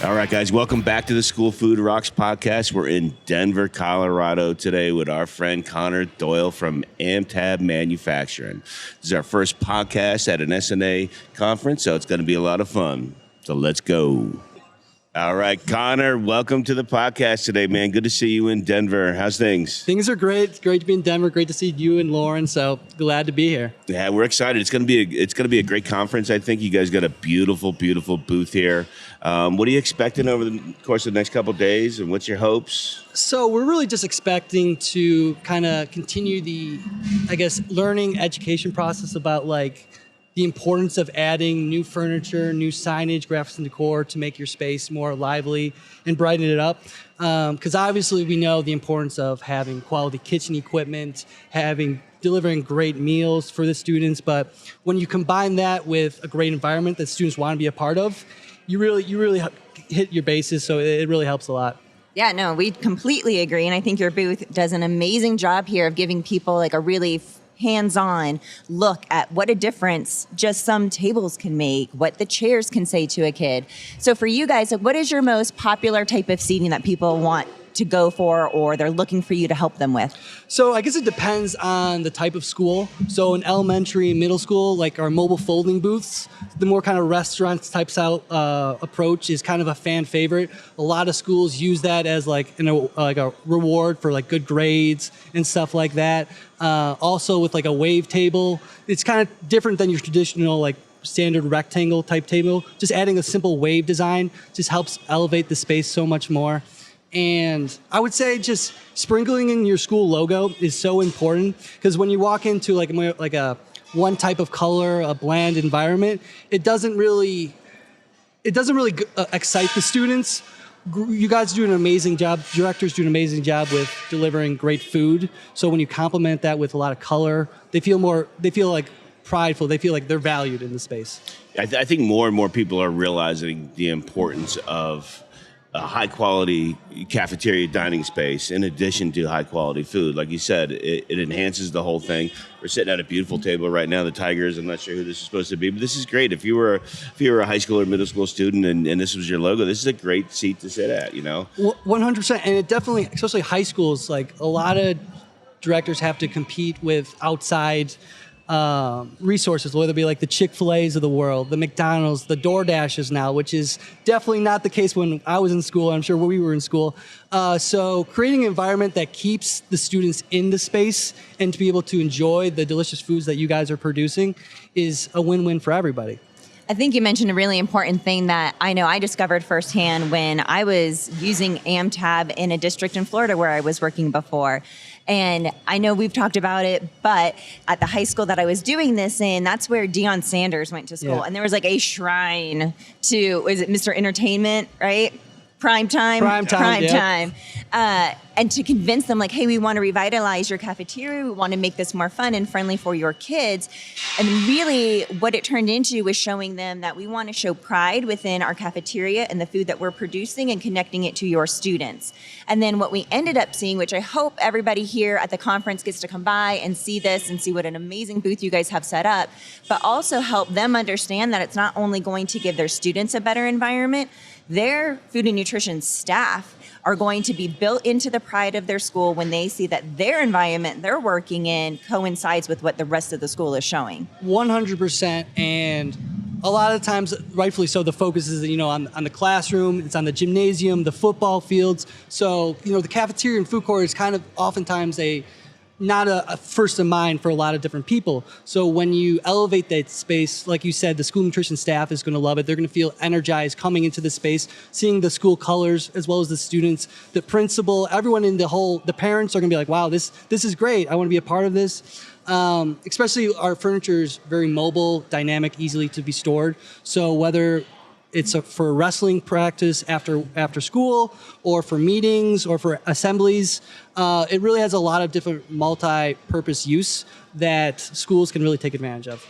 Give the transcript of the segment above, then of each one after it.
All right, guys, welcome back to the School Food Rocks podcast. We're in Denver, Colorado today with our friend Connor Doyle from AmTab Manufacturing. This is our first podcast at an SNA conference, so it's going to be a lot of fun. So let's go. All right, Connor, welcome to the podcast today, man. Good to see you in Denver. How's things? Things are great. It's great to be in Denver. Great to see you and Lauren. So glad to be here. Yeah, we're excited. It's going to be a great conference. I think you guys got a beautiful, beautiful booth here. What are you expecting over the course of the next couple of days, and what's your hopes? So we're really just expecting to kind of continue the, learning education process about the importance of adding new furniture, new signage, graphics and decor to make your space more lively and brighten it up. Because obviously we know the importance of having quality kitchen equipment, delivering great meals for the students. But when you combine that with a great environment that students want to be a part of, you really hit your bases. So it really helps a lot. Yeah, no, we completely agree. And I think your booth does an amazing job here of giving people a really hands-on look at what a difference just some tables can make, what the chairs can say to a kid. So for you guys, what is your most popular type of seating that people want to go for or they're looking for you to help them with? So I guess it depends on the type of school. So in elementary and middle school, our mobile folding booths, the more kind of restaurant type style approach is kind of a fan favorite. A lot of schools use that as a reward for good grades and stuff like that. Also with a wave table, it's kind of different than your traditional standard rectangle type table. Just adding a simple wave design just helps elevate the space so much more. And I would say just sprinkling in your school logo is so important because when you walk into a one type of color, a bland environment, it doesn't really excite the students. You guys do an amazing job. Directors do an amazing job with delivering great food. So when you complement that with a lot of color, they feel prideful. They feel like they're valued in the space. I think more and more people are realizing the importance of a high-quality cafeteria dining space in addition to high-quality food. Like you said, it enhances the whole thing. We're sitting at a beautiful table right now. The Tigers, I'm not sure who this is supposed to be, but this is great. If you were a high school or middle school student and this was your logo, this is a great seat to sit at, 100%. And it definitely, especially high schools, a lot of directors have to compete with outside resources, whether it be the Chick-fil-A's of the world, the McDonald's, the DoorDashes now, which is definitely not the case when I was in school. I'm sure when we were in school. So creating an environment that keeps the students in the space and to be able to enjoy the delicious foods that you guys are producing is a win-win for everybody. I think you mentioned a really important thing that I know I discovered firsthand when I was using AmTab in a district in Florida where I was working before. And I know we've talked about it, but at the high school that I was doing this in, that's where Deion Sanders went to school. Yeah. And there was a shrine to, is it Mr. Entertainment, right? Prime time. And to convince them hey, we want to revitalize your cafeteria. We want to make this more fun and friendly for your kids. And really what it turned into was showing them that we want to show pride within our cafeteria and the food that we're producing and connecting it to your students. And then what we ended up seeing, which I hope everybody here at the conference gets to come by and see this and see what an amazing booth you guys have set up, but also help them understand that it's not only going to give their students a better environment, their food and nutrition staff are going to be built into the pride of their school when they see that their environment they're working in coincides with what the rest of the school is showing. 100%. And a lot of times, rightfully so, the focus is on the classroom, it's on the gymnasium, the football fields. So, the cafeteria and food court is kind of oftentimes not a first in mind for a lot of different people. So when you elevate that space, like you said, the school nutrition staff is going to love it. They're going to feel energized coming into the space, seeing the school colors as well as the students, the principal, everyone in the parents are going to be wow, this is great. I want to be a part of this. Especially our furniture is very mobile, dynamic, easily to be stored. So whether it's for wrestling practice after school or for meetings or for assemblies, it really has a lot of different multi-purpose use that schools can really take advantage of.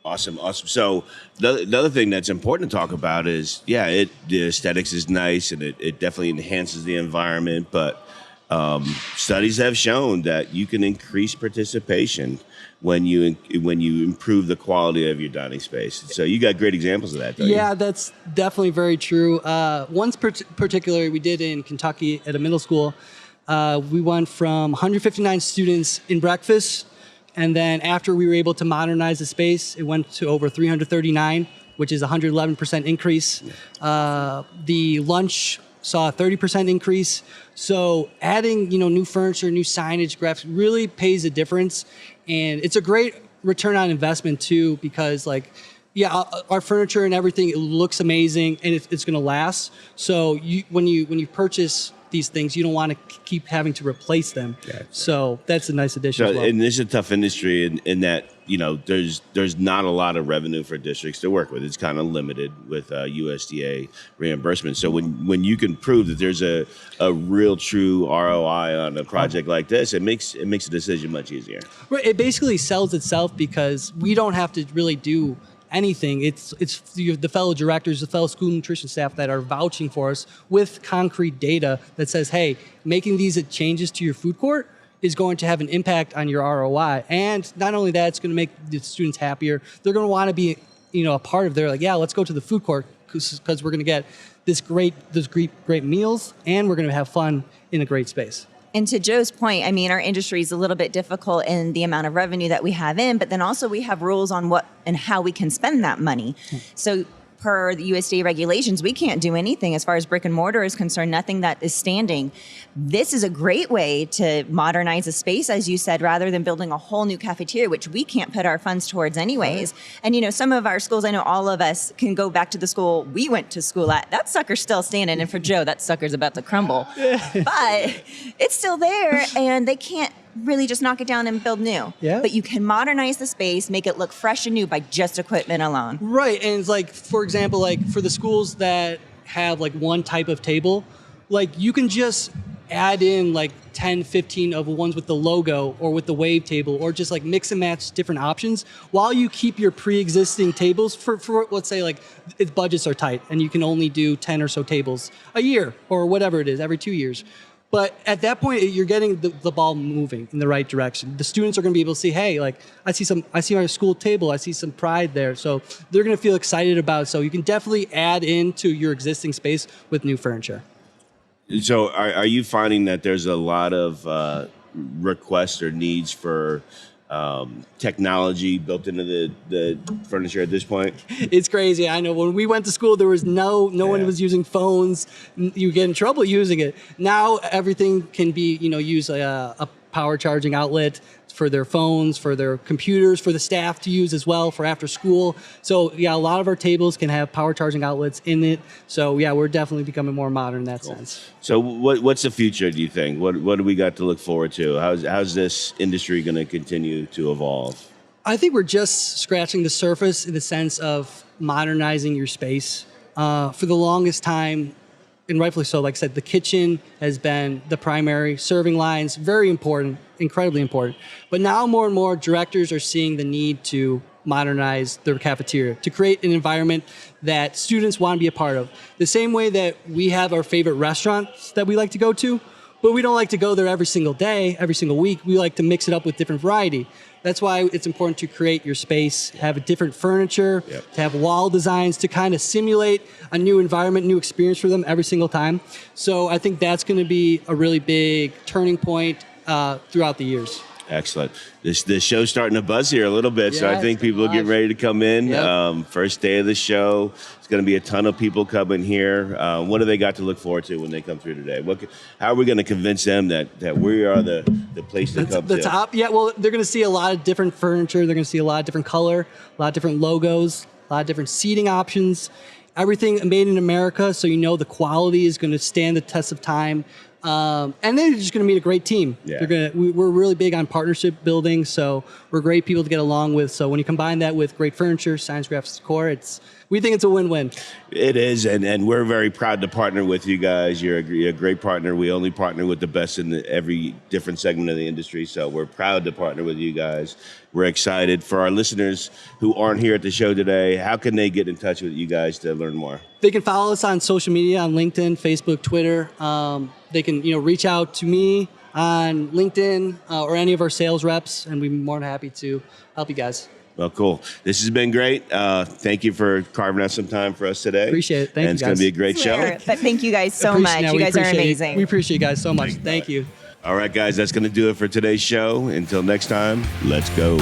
Awesome. So the other thing that's important to talk about is, the aesthetics is nice and it definitely enhances the environment, but Studies have shown that you can increase participation when you improve the quality of your dining space. So you got great examples of that, don't Yeah, you? that's definitely very true. One particular we did in Kentucky at a middle school. We went from 159 students in breakfast, and then after we were able to modernize the space, it went to over 339, which is a 111% increase. The lunch saw a 30% increase. So adding, new furniture, new signage, graphics really pays a difference. And it's a great return on investment too, because our furniture and everything, it looks amazing and it's going to last. So when you purchase these things, you don't want to keep having to replace them. Yeah. So that's a nice addition as well. And this is a tough industry in that, there's not a lot of revenue for districts to work with. It's kind of limited with USDA reimbursement. So when you can prove that there's a real true ROI on a project like this, it makes a decision much easier. Right. It basically sells itself because we don't have to really do anything. It's the fellow directors, the fellow school nutrition staff that are vouching for us with concrete data that says, hey, making these changes to your food court is going to have an impact on your ROI. And not only that, it's going to make the students happier. They're going to want to be, a part of their let's go to the food court because we're going to get these great meals and we're going to have fun in a great space. And to Joe's point, our industry is a little bit difficult in the amount of revenue that we have in, but then also we have rules on what and how we can spend that money. So per the USDA regulations, we can't do anything as far as brick and mortar is concerned, nothing that is standing. This is a great way to modernize a space, as you said, rather than building a whole new cafeteria, which we can't put our funds towards anyways. Right. And, some of our schools, I know all of us can go back to the school we went to school at. That sucker's still standing. And for Joe, that sucker's about to crumble. But it's still there, and they can't really just knock it down and build new. Yeah. But you can modernize the space, make it look fresh and new by just equipment alone. Right. And it's for example, for the schools that have one type of table, you can just add in 10, 15 of the ones with the logo or with the wave table, or just mix and match different options while you keep your pre-existing tables for let's say its budgets are tight and you can only do 10 or so tables a year or whatever it is every 2 years. But at that point, you're getting the ball moving in the right direction. The students are going to be able to see, hey, I see my school table, I see some pride there. So they're going to feel excited about it. So you can definitely add into your existing space with new furniture. So are you finding that there's a lot of requests or needs for technology built into the furniture at this point? It's crazy. I know when we went to school, there was no one was using phones. You get in trouble using it. Now everything can be, use a power charging outlet for their phones, for their computers, for the staff to use as well for after school. So yeah, a lot of our tables can have power charging outlets in it. So yeah, we're definitely becoming more modern in that sense. So what's the future, do you think? What do we got to look forward to? How's this industry going to continue to evolve? I think we're just scratching the surface in the sense of modernizing your space. For the longest time, and rightfully so, like I said, the kitchen has been the primary, serving lines, very important, incredibly important. But now more and more directors are seeing the need to modernize their cafeteria, to create an environment that students want to be a part of. The same way that we have our favorite restaurants that we like to go to, but we don't like to go there every single day, every single week. We like to mix it up with different variety. That's why it's important to create your space, have a different furniture, to have wall designs, to kind of simulate a new environment, new experience for them every single time. So I think that's going to be a really big turning point throughout the years. Excellent. This show's starting to buzz here a little bit, so I think people are getting ready to come in. Yep. First day of the show. It's going to be a ton of people coming here. What do they got to look forward to when they come through today? How are we going to convince them that we are the place to come to? The top? Yeah, well, they're going to see a lot of different furniture. They're going to see a lot of different color, a lot of different logos, a lot of different seating options. Everything made in America, so the quality is going to stand the test of time. And they're just going to meet a great team. Yeah. We're really big on partnership building, so we're great people to get along with. So when you combine that with great furniture, science, graphics, decor, we think it's a win-win. It is, and we're very proud to partner with you guys. You're a great partner. We only partner with the best in every different segment of the industry, so we're proud to partner with you guys. We're excited. For our listeners who aren't here at the show today, how can they get in touch with you guys to learn more? They can follow us on social media, on LinkedIn, Facebook, Twitter. They can, reach out to me on LinkedIn or any of our sales reps, and we'd be more than happy to help you guys. Well, cool. This has been great. Thank you for carving out some time for us today. Appreciate it. Thank you, And it's going to be a great show. But thank you guys so much. You guys are amazing. We appreciate you guys so much. Thank you. All right, guys, that's going to do it for today's show. Until next time, let's go.